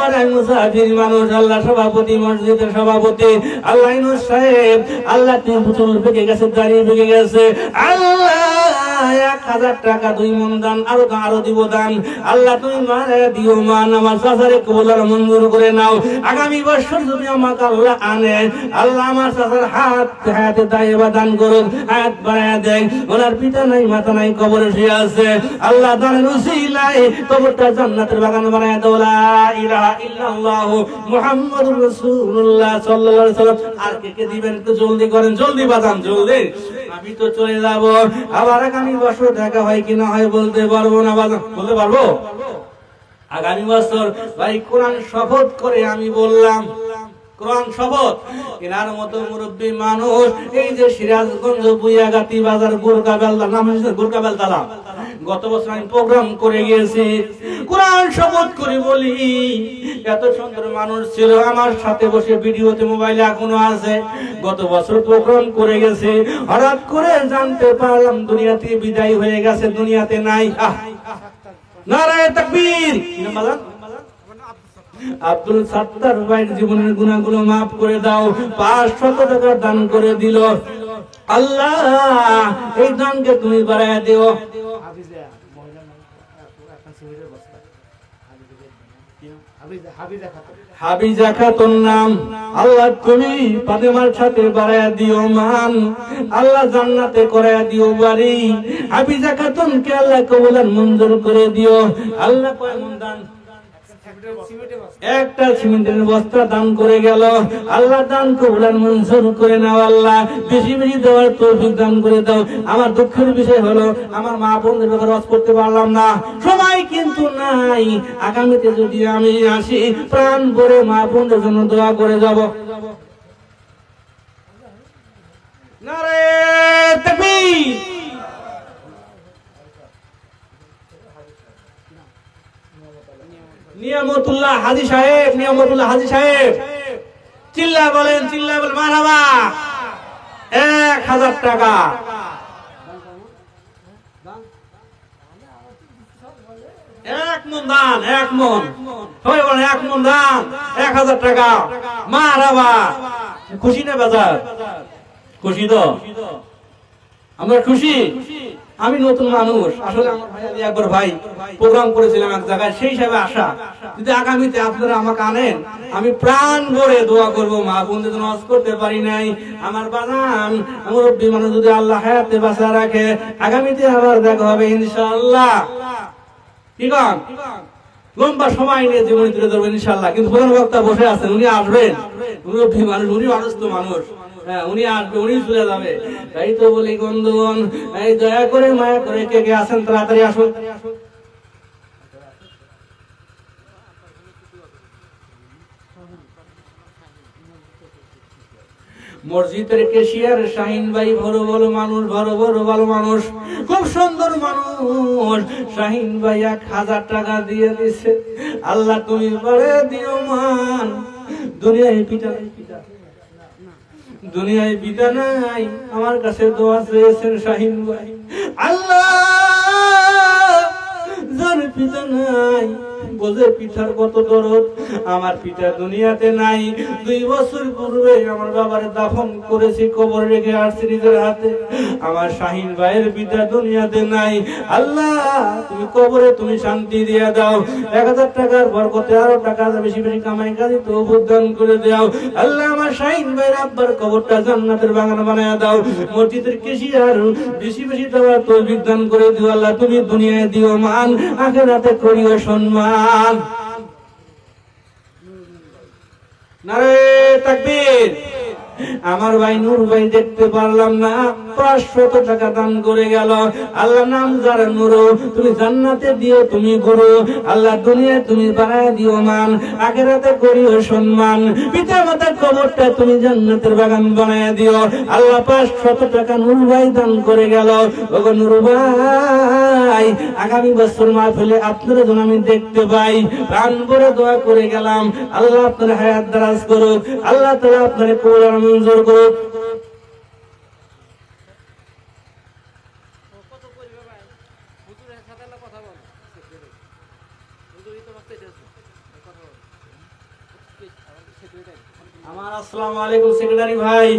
দরবারে আমি মুসাফির মানুষ। আল্লাহ সভাপতি, মসজিদের সভাপতি আল্লাহ ইউনূস সাহেব, আল্লাহ তুমি পুতুল পেকে গেছে, দাঁড়িয়ে পেকে গেছে, আল্লাহ 1000 টাকা 2 মণ দান, আরো দিব দান। আল্লাহ তুমি মারা দিও মান, আমার চাচারে কবুল মঞ্জুর করে নাও। আগামী বছর যদি আমাকে আল্লাহ আনে, আল্লাহ আমার চাচার হাতে দায়বা দান করুন, হাত বাড়ায় দেয়। ওনার পিতা নাই, মাতা নাই, কবরে শুয়ে আছে। আল্লাহ দানের উসিলায় কবরটা জান্নাতের বাগান বানায় দাও। লা ইলাহা ইল্লাল্লাহ মুহাম্মাদুর রাসূলুল্লাহ সাল্লাল্লাহু আলাইহি ওয়াসাল্লাম। আর কে দিবেন একটু জলদি করেন, জলদি বাদাম, জলদি। আমি তো চলে যাব, আবার আগামী বছর দেখা হয় কিনা হয় বলতে পারবো না। বাদাম বলতে পারবো আগামী বছর ভাই কোরআন শপথ করে আমি বললাম, কোরআন শপথ কেনার মতো মুরব্বী মানুষ এই যে সিরাজগঞ্জ বুইয়াগাতি বাজার গোরকাবেলদা, নাম হচ্ছে গোরকাবেলদা, গত বছর আমি প্রোগ্রাম করে গিয়েছি। কোরআন শপথ করে বলি, এত সুন্দর মানুষ ছিল আমার সাথে বসে, ভিডিওতে মোবাইলে এখনো আছে। গত বছর প্রোগ্রাম করে গেছে, হঠাৎ করে জানতে পারলাম দুনিয়াতে বিদায় হয়ে গেছে, দুনিয়াতে নাই। নারায়ে তাকবীর। আব্দুল সাত্তার ভাইয়ের জীবনের গুনাহগুলো মাফ করে দাও। 500 টাকা দান করে দিল। আল্লাহ এই দানকে তুমি বাড়ায় দিও। হাবিজা খাতুন নাম, আল্লাহ তুমি ফাতেমার সাথে বাড়ায় দিও মান, আল্লাহ জান্নাতে করায় দিও বাড়ি। হাবিজা খাতুনকে আল্লাহ কবুল মঞ্জুর করে দিও। আল্লাহ কয় মন দান? একটা সিমেন্টের বস্তা দান করে গেল। আল্লাহ দান কবুল মঞ্জুর করে নাও। আল্লাহ বেশি বেশি দেওয়ার তৌফিক দান করে দাও। আমার দুঃখের বিষয় হলো আমার মা বোনদের ব্যাপারে ওয়াজ করতে পারলাম না, সময় কিন্তু নাই। আগামীতে যদি আমি আসি, প্রাণ ভরে মা বোনদের জন্য দোয়া করে যাব। নারায়ে তাকবীর। নিয়ামতুল্লাহ হাজী সাহেব, নিয়ামতুল্লাহ হাজী সাহেব, চিল্লা বলেন, চিল্লা বলেন মারহাবা। 1000 টাকা। এক মণ দান, 1 মণ। সবাই বলেন 1 মণ দান, 1000 টাকা। মারহাবা। খুশি না বাজার? খুশি তো? আমরা খুশি। আমি নতুন মানুষ, আসলে আমার ভাই আলী আকবর ভাই প্রোগ্রাম করেছিলাম এক জায়গায়, সেই হিসাবে আশা যদি আগামীতে আপনারা আমাকে আনেন, আমি প্রাণ ভরে দোয়া করবো। মা বোনদের জন্য ওয়াজ করতে পারি নাই, আমার বাগান মুরব্বী মানুষ যদি আল্লাহ হায়াতে বাঁচা রাখে, আগামীতে আবার দেখা হবে ইনশাআল্লাহ। কি কন? লম্বা সময় নিয়ে জীবনী তুলে ধরবেন ইনশাআল্লাহ। কিন্তু প্রধান বক্তা বসে আছেন, উনি আসবেন, মুরব্বী মানুষ, উনি অসুস্থ মানুষ, হ্যাঁ উনি আসবে, উনি চলে যাবে। তাই তো বলি বন্ধুগণ, এই দয়া করে মায়া করে কে কে আছেন তাড়াতাড়ি আসুন। মসজিদের কেশিয়ার শাহিন ভাই বড় বড় মানুষ, বড় বড় ভালো মানুষ, খুব সুন্দর মানুষ। শাহিন ভাই 1000 টাকা দিয়ে দিছে। আল্লাহ তুমি বাড়ে দিও মান। দুনিয়ায় পিতা নাই, দুনিয়ায় পিতা নাই, আমার কাছে দোয়া চেয়েছেন শাহিন ভাই। আল্লাহ যার পিতা নাই বোঝে পিতার কত দরদ। আমার পিতা দুনিয়াতে নাই। 2 বছর পূর্বে আমার বাবার দাফন করেছি, কবর রেখে আসছি নিজের হাতে। আমার শাহিন ভাইয়ের পিতা দুনিয়াতে নাই। আল্লাহ তুমি কবরে তুমি শান্তি দিয়ে দাও। 1000 টাকার বরকতে আরো টাকা বেশি বেশি কামাই কাজে তো দান করে দাও। আল্লাহ আমার শাহিন ভাইয়ের আব্বার কবরটা জান্নাতের বাগান বানায় দাও। মসজিদের কেশিয়ার বেশি বেশি দেওয়ার তৌফিক দান করে দিও। আল্লাহ তুমি দুনিয়ায় দিও মান, আখিরাতে করিও সম্মান। নারায়ে তাকবীর। আমার ভাই নূর ভাই দেখতে পারলাম না, 500 টাকা দান করে গেল। আল্লাহ নাম যার নূর, তুমি জান্নাতে দিও তুমি গুরু। আল্লাহ দুনিয়ায় তুমি বাড়ায় দিও মান, আখিরাতে করিও সম্মান। পিতা মাতার কবরটা তুমি জান্নাতের বাগান বানায় দিও। আল্লাহ 500 টাকা নূর ভাই দান করে গেল। ওগো নূর ভাই, আগামী বছর মাহফিলে আপনার জন্য আমি দেখতে পাই, প্রাণ ভরে দোয়া করে গেলাম। আল্লাহ আপনার হায়াত দারাজ করুক, আল্লাহ তাআলা আপনার কবর মঞ্জুর করুক। আমার আসসালামু আলাইকুম সেক্রেটারি ভাই।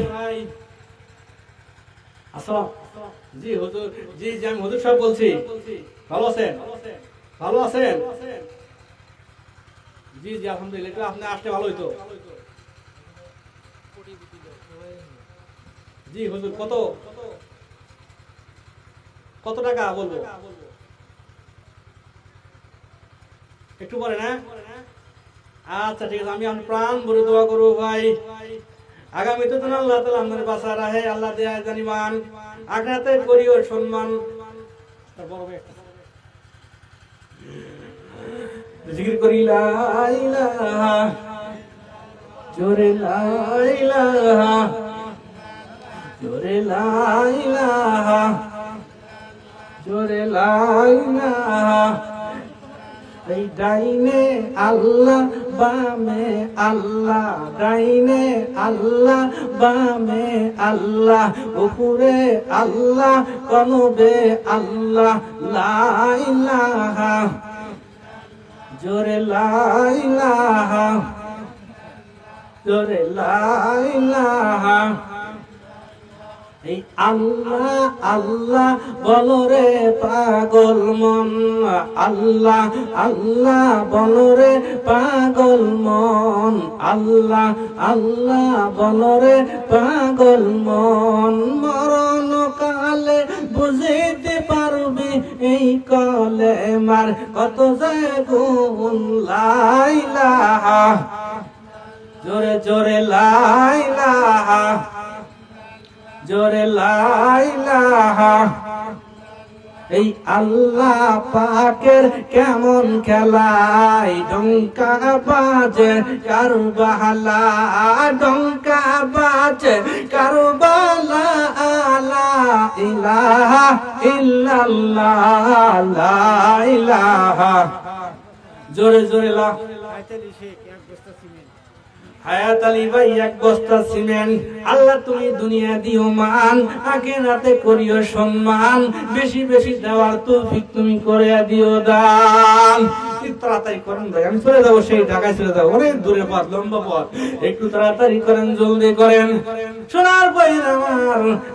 আসসালাম। জি হুজুর, জি জি আমি হুজুর সাহেব বলছি। ভালো আছেন? ভালো আছেন? জি জি আলহামদুলিল্লাহ। একটু আপনি আসলে ভালো হইতো। জি হুজুর, কত কত টাকা বলবো? একটু পরে না? আচ্ছা ঠিক আছে, আমি আপনার প্রাণ ভরে দোয়া করবো ভাই। আগামীতে যেন আল্লাহ তাআলা আমাদের বাঁচা রাহে, আল্লাহ দেয়া জানিমান, আগাতে করিও সম্মান। বড় ভাই একটা জিকির করি লা ইলাহা, জোরে লা ইলাহা, জোরে লা ইলাহা, জোরে লা ইলাহা। এই ডাইনে আল্লাহ বামে আল্লাহ, ডাইনে আল্লাহ বামে আল্লাহ, উপরে আল্লাহ কলবে আল্লাহ, লা ইলাহা, জোরে লা ইলাহা, জোরে লা ইলাহা। এই আল্লাহ আল্লাহ বলো রে পাগল মন, আল্লাহ আল্লাহ বলো রে পাগল মন, আল্লাহ আল্লাহ বলো রে পাগল মন। মরণ কালে বুঝিতে পারবি এই কলে মার কত যায় গুণ, লা ইলাহা, জোরে জোরে লা ইলাহা, জোরে লা ইলাহা। এই আল্লাহ পাকের কেমন খেলাই, ডঙ্কা বাজে কারবালা, ডঙ্কা বাজে কারবালা, লা ইলাহা ইল্লাল্লাহ, লা ইলাহা, জোরে জোরে লা। হায়াত আলী ভাই এক বস্তা সিমেন্ট, আল্লাহ তুমি দুনিয়া দিও মান, আখিরাতে করিও সম্মান, বেশি বেশি দেওয়ার তৌফিক তুমি করে দিও দান। তাড়াতাড়ি করেন ভাই, আমি চলে যাবো, সেই ঢাকায় চলে যাবো, অনেক দূরে পথ, লম্বা পথ, একটু তাড়াতাড়ি করেন, জলদি করেন। শোনার পরে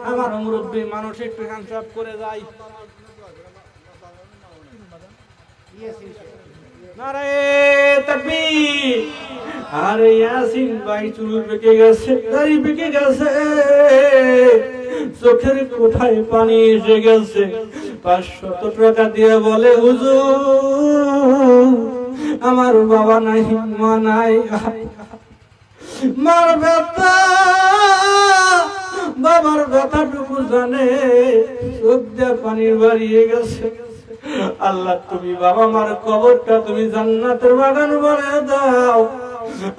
আমার মুরব্বী মানুষ একটু হ্যান্ডসাপ করে যায়। নারে তাকবীর। আরে ইয়াসিন ভাই চুল পেকে গেছে, দাড়ি পেকে গেছে, চোখের কোঠায় পানি এসে গেছে। 500 টাকা দিয়ে বলে হুজুর আমার বাবা নাই, মা নাই, মার ব্যথা বাবার ব্যথাটুকু জানে, চোখ দিয়ে পানি বাড়িয়ে গেছে। আল্লাহ তুমি বাবা মার কবরটা তুমি জান্নাতের বাগান বানিয়ে দাও।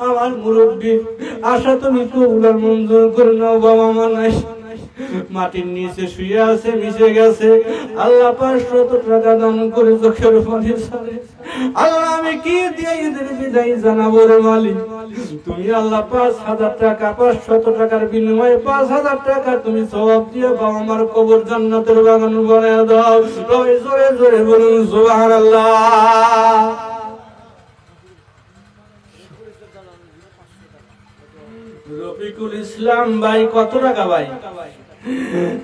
আমার মুরব্বী আশা তুমি কবুল মঞ্জুর করে নাও। বাবা মা নাই, মাটির নিচে শুয়ে আছে, মিশে গেছে। আল্লাহ 500 টাকা দান করে চোখের পানি ছাড়ে। আল্লাহ আমি কি দিয়ে এদের বিদায় জানাবো রে মালিক? তুমি আল্লাহ 5000 টাকা, 500 টাকার বিনিময়ে 5000 টাকা তুমি সওয়াব দিয়ে বাবা আমার কবর জান্নাতের বাগান বানিয়ে দাও। জোরে জোরে জোরে বলুন সুবহানাল্লাহ। রফিকুল ইসলাম ভাই কত টাকা ভাই?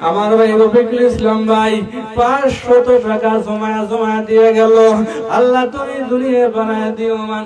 আমার ভাই রফিকুল ইসলাম ভাই 500 টাকা জমায়া দিয়ে গেল। আল্লাহ তুমি দুনিয়া বানায় দিও মান।